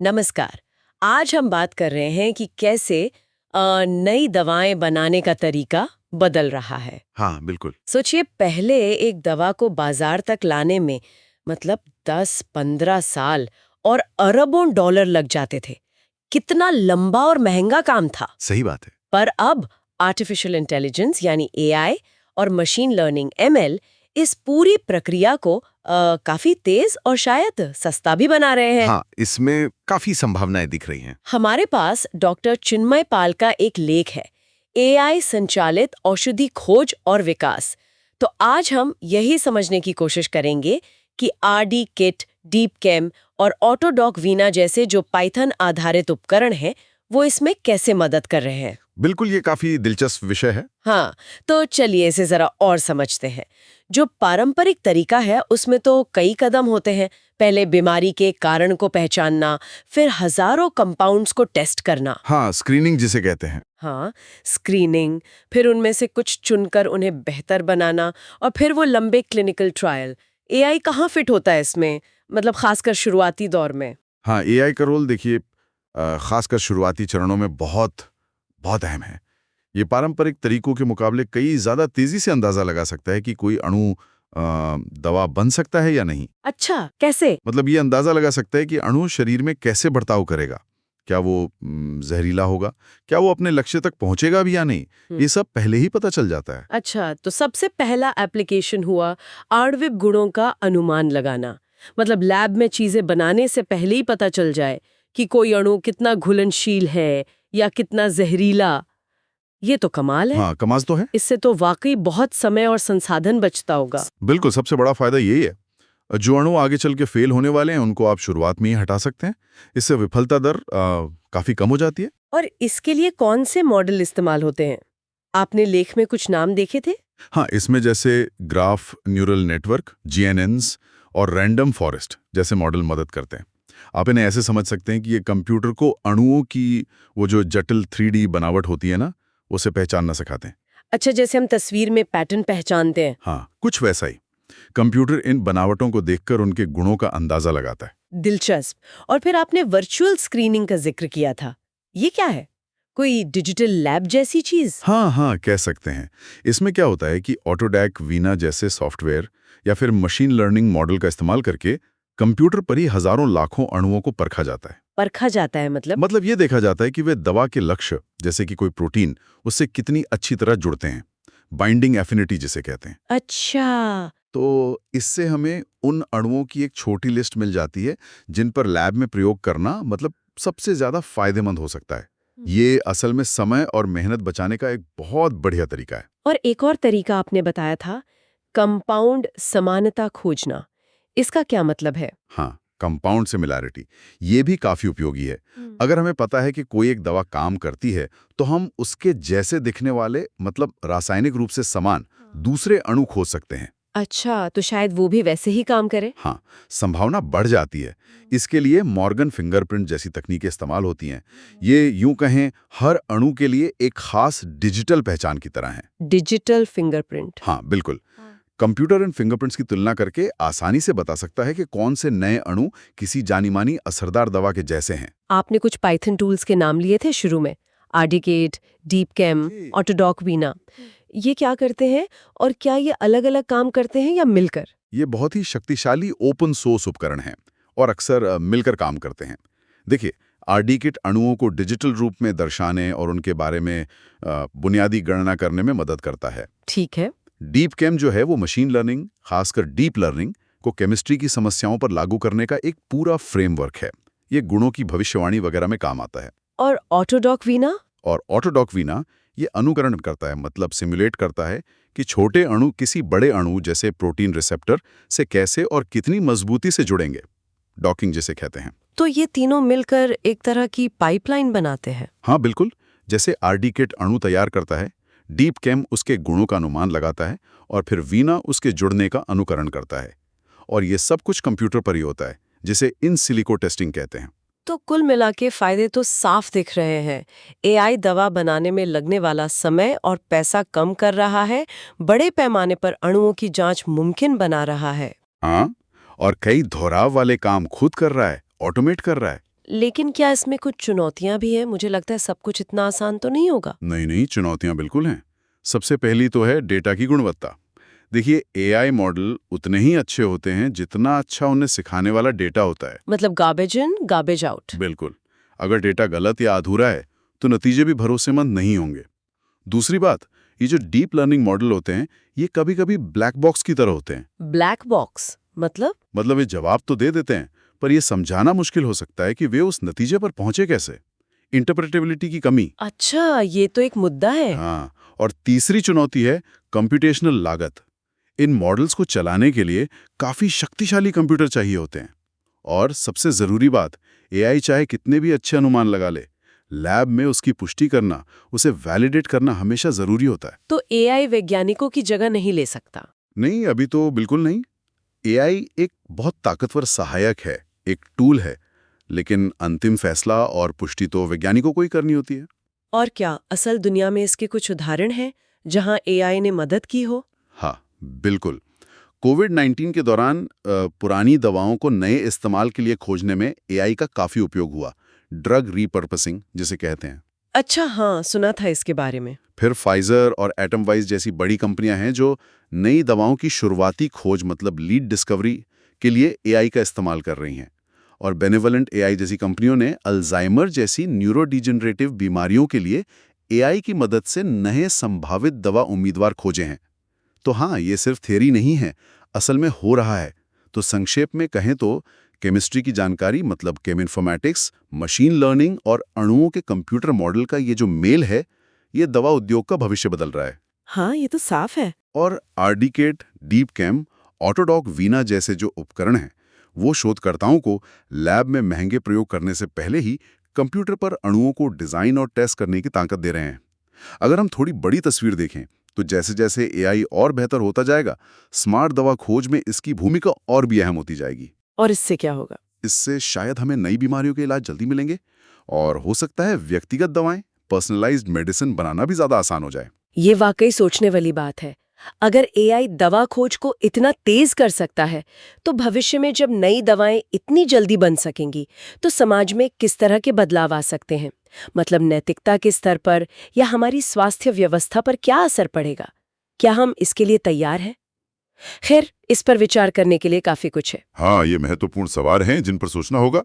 नमस्कार। आज हम बात कर रहे हैं कि कैसे नई दवाएं बनाने का तरीका बदल रहा है। हाँ, बिल्कुल। सोचिए, पहले एक दवा को बाजार तक लाने में मतलब 10-15 साल और अरबों डॉलर लग जाते थे। कितना लंबा और महंगा काम था। सही बात है। पर अब आर्टिफिशियल इंटेलिजेंस यानी एआई और मशीन लर्निंग एमएल इस पूरी प्रक्रिया को काफी तेज और शायद सस्ता भी बना रहे हैं। हाँ, इसमें काफ़ी संभावनाएँ दिख रही हैं। हमारे पास डॉक्टर चिन्मय पाल का एक लेख है, एआई संचालित औषधि खोज और विकास। तो आज हम यही समझने की कोशिश करेंगे कि आरडी किट, डीप कैम और ऑटोडॉक वीना जैसे जो पाइथन आधारित उपकरण हैं, वो इसमें कैसे मदद कर रहे हैं। बिल्कुल, ये काफ़ी दिलचस्प विषय है। हाँ, तो चलिए इसे जरा और समझते हैं। जो पारंपरिक तरीका है उसमें तो कई कदम होते हैं। पहले बीमारी के कारण को पहचानना, फिर हजारों कंपाउंड्स को टेस्ट करना। हाँ, स्क्रीनिंग जिसे कहते हैं। हाँ, स्क्रीनिंग, फिर उनमें से कुछ चुनकर उन्हें बेहतर बनाना और फिर वो लंबे क्लिनिकल ट्रायल। एआई कहाँ फिट होता है इसमें, मतलब खासकर शुरुआती दौर में। हाँ, एआई का रोल देखिए खासकर शुरुआती चरणों में बहुत बहुत अहम है। ये पारंपरिक तरीकों के मुकाबले कई ज़्यादा तेज़ी से अंदाज़ा लगा सकता है कि कोई अणु दवा बन सकता है या नहीं। अच्छा, कैसे? मतलब ये अंदाज़ा लगा सकता है कि अणु शरीर में कैसे बर्ताव करेगा। क्या वो जहरीला होगा? क्या वो अपने लक्ष्य तक पहुँचेगा भी या नहीं? ये सब पहले ही पता चल जाता है। अच्छा, तो सबसे पहला एप्लीकेशन हुआ आणविक गुणों का अनुमान लगाना। मतलब लैब में चीजें बनाने से पहले ही पता चल जाए कि कोई अणु कितना घुलनशील है या कितना जहरीला। ये तो कमाल है। हाँ, कमाल तो है। इससे तो वाकई बहुत समय और संसाधन बचता होगा। बिल्कुल, सबसे बड़ा फायदा यही है। जो अणु आगे चल के फेल होने वाले हैं, उनको आप शुरुआत में ही हटा सकते हैं। इससे विफलता दर काफ़ी कम हो जाती है। और इसके लिए कौन से मॉडल इस्तेमाल होते हैं? आपने लेख में कुछ नाम देखे थे? हाँ, इसमें जैसे ग्राफ न्यूरल नेटवर्क, जीएनएन्स और रैंडम फॉरेस्ट जैसे मॉडल मदद करते हैं। आप इन्हें ऐसे समझ सकते हैं कि ये कंप्यूटर को अणुओं की वो जो जटिल 3D बनावट होती है ना, उसे पहचानना सिखाते हैं। अच्छा, जैसे हम तस्वीर में पैटर्न पहचानते हैं। हाँ, कुछ वैसा ही। कंप्यूटर इन बनावटों को देखकर उनके गुणों का अंदाजा लगाता है। दिलचस्प। और फिर आपने वर्चुअल स्क्रीनिंग का जिक्र किया था। ये क्या है? कोई डिजिटल लैब जैसी चीज? हाँ हाँ, कह सकते हैं। इसमें क्या होता है कि ऑटोडैक वीना जैसे सॉफ्टवेयर या फिर मशीन लर्निंग मॉडल का इस्तेमाल करके कंप्यूटर पर ही हजारों लाखों अणुओं को परखा जाता है। परखा जाता है मतलब? मतलब ये देखा जाता है कि वे दवा के लक्ष्य जैसे कि कोई प्रोटीन उससे कितनी अच्छी तरह जुड़ते हैं। बाइंडिंग एफिनिटी जिसे कहते हैं। अच्छा। तो इससे हमें उन अणुओं की एक छोटी लिस्ट मिल जाती है जिन पर लैब में प्रयोग करना मतलब सबसे ज्यादा फायदेमंद हो सकता है। ये असल में समय और मेहनत बचाने का एक बहुत बढ़िया तरीका है। और एक और तरीका आपने बताया था, कंपाउंड समानता खोजना। इसका क्या मतलब है? हाँ, कंपाउंड सिमिलैरिटी ये भी काफी उपयोगी है। अगर हमें पता है कि कोई एक दवा काम करती है तो हम उसके जैसे दिखने वाले मतलब रासायनिक रूप से समान दूसरे अणु खोज सकते हैं। अच्छा, तो शायद वो भी वैसे ही काम करे। हाँ, संभावना बढ़ जाती है। इसके लिए मॉर्गन फिंगरप्रिंट जैसी तकनीकें इस्तेमाल होती हैं। ये यूं कहें हर अणु के लिए एक खास डिजिटल पहचान की तरह है। Digital fingerprint. हाँ, बिल्कुल। कंप्यूटर इन फिंगरप्रिंट्स की तुलना करके आसानी से बता सकता है कि कौन से नए अणु किसी जानी-मानी असरदार दवा के जैसे हैं। आपने कुछ पाइथन टूल्स के नाम लिए थे शुरू में, आर्डिकेट, डीप कैम, ऑटोडॉक वीना। ये क्या करते हैं और क्या ये अलग-अलग काम करते हैं या मिलकर? ये बहुत ही शक्तिशाली ओपन सोर्स उपकरण हैं और अक्सर मिलकर काम करते हैं। देखिए, आरडीकिट अणुओं को डिजिटल रूप में दर्शाने और उनके बारे में बुनियादी गणना करने में मदद करता है। ठीक है। डीप केम जो है वो मशीन लर्निंग, खासकर डीप लर्निंग को केमिस्ट्री की समस्याओं पर लागू करने का एक पूरा फ्रेमवर्क है। ये गुणों की भविष्यवाणी वगैरह में काम आता है। और ऑटोडॉक वीना? और ऑटोडॉक वीना ये अनुकरण करता है, मतलब सिमुलेट करता है कि छोटे अणु किसी बड़े अणु जैसे प्रोटीन रिसेप्टर से कैसे और कितनी मजबूती से जुड़ेंगे, डॉकिंग जिसे कहते हैं। तो ये तीनों मिलकर एक तरह की पाइपलाइन बनाते हैं। हाँ बिल्कुल, जैसे आरडीकिट अणु तैयार करता है, डीप केम उसके गुणों का अनुमान लगाता है और फिर वीना उसके जुड़ने का अनुकरण करता है। और ये सब कुछ कंप्यूटर पर ही होता है, जिसे इन सिलिको टेस्टिंग कहते हैं। तो कुल मिला के फायदे तो साफ दिख रहे हैं। एआई दवा बनाने में लगने वाला समय और पैसा कम कर रहा है, बड़े पैमाने पर अणुओं की जांच मुमकिन बना रहा है। हाँ, और कई दोहराव वाले काम खुद कर रहा है, ऑटोमेट कर रहा है। लेकिन क्या इसमें कुछ चुनौतियां भी हैं? मुझे लगता है सब कुछ इतना आसान तो नहीं होगा। नहीं नहीं, चुनौतियां बिल्कुल हैं। सबसे पहली तो है डेटा की गुणवत्ता। देखिए, एआई मॉडल उतने ही अच्छे होते हैं जितना अच्छा उन्हें सिखाने वाला डेटा होता है। मतलब गार्बेज इन गार्बेज आउट। बिल्कुल। अगर डेटा गलत या अधूरा है तो नतीजे भी भरोसेमंद नहीं होंगे। दूसरी बात, ये जो डीप लर्निंग मॉडल होते हैं, ये कभी-कभी ब्लैक बॉक्स की तरह होते हैं। ब्लैक बॉक्स मतलब ये जवाब तो दे देते हैं, पर ये समझाना मुश्किल हो सकता है कि वे उस नतीजे पर पहुंचे कैसे। इंटरप्रेटेबिलिटी की कमी। अच्छा, ये तो एक मुद्दा है। हाँ, और तीसरी चुनौती है कंप्यूटेशनल लागत। इन मॉडल्स को चलाने के लिए काफी शक्तिशाली कंप्यूटर चाहिए होते हैं। और सबसे जरूरी बात, एआई चाहे कितने भी अच्छे अनुमान लगा ले, लैब में उसकी पुष्टि करना, उसे वैलिडेट करना हमेशा जरूरी होता है। तो एआई वैज्ञानिकों की जगह नहीं ले सकता। नहीं, अभी तो बिल्कुल नहीं। एआई एक बहुत ताकतवर सहायक है, एक टूल है, लेकिन अंतिम फैसला और पुष्टि तो वैज्ञानिकों को ही करनी होती है। और क्या असल दुनिया में इसके कुछ उदाहरण हैं जहां एआई ने मदद की हो? हाँ, बिल्कुल। कोविड-19 के दौरान पुरानी दवाओं को नए इस्तेमाल के लिए खोजने में एआई का काफी उपयोग हुआ। ड्रग रीपर्पसिंग जिसे कहते हैं। अच्छा, हाँ, सुना था इसके बारे में। फिर फाइजर और एटमवाइज जैसी बड़ी कंपनियां हैं जो नई दवाओं की शुरुआती खोज मतलब लीड डिस्कवरी के लिए एआई का इस्तेमाल कर रही हैं। और बेनेवलेंट एआई जैसी कंपनियों ने अल्जाइमर जैसी न्यूरोडिजेनरेटिव बीमारियों के लिए एआई की मदद से नए संभावित दवा उम्मीदवार खोजे हैं। तो हाँ, ये सिर्फ थ्योरी नहीं है, असल में हो रहा है। तो संक्षेप में कहें तो केमिस्ट्री की जानकारी मतलब केमिन्फॉर्मेटिक्स, मशीन लर्निंग और अणुओं के कंप्यूटर मॉडल का ये जो मेल है, ये दवा उद्योग का भविष्य बदल रहा है। हाँ, ये तो साफ है। और आर्डिकेट, डीप कैम, ऑटोडॉक वीना जैसे जो उपकरण हैं, वो शोधकर्ताओं को लैब में महंगे प्रयोग करने से पहले ही कंप्यूटर पर अणुओं को डिजाइन और टेस्ट करने की ताकत दे रहे हैं। अगर हम थोड़ी बड़ी तस्वीर देखें तो जैसे जैसे एआई और बेहतर होता जाएगा, स्मार्ट दवा खोज में इसकी भूमिका और भी अहम होती जाएगी। और इससे क्या होगा? इससे शायद हमें नई बीमारियों के इलाज जल्दी मिलेंगे और हो सकता है व्यक्तिगत दवाएं, पर्सनलाइज्ड मेडिसिन बनाना भी ज्यादा आसान हो जाए। ये वाकई सोचने वाली बात है। अगर एआई दवा खोज को इतना तेज कर सकता है, तो भविष्य में जब नई दवाएं इतनी जल्दी बन सकेंगी, तो समाज में किस तरह के बदलाव आ सकते हैं? मतलब नैतिकता के स्तर पर या हमारी स्वास्थ्य व्यवस्था पर क्या असर पड़ेगा? क्या हम इसके लिए तैयार हैं? खैर, इस पर विचार करने के लिए काफी कुछ है। हाँ, ये महत्वपूर्ण सवाल हैं जिन पर सोचना होगा।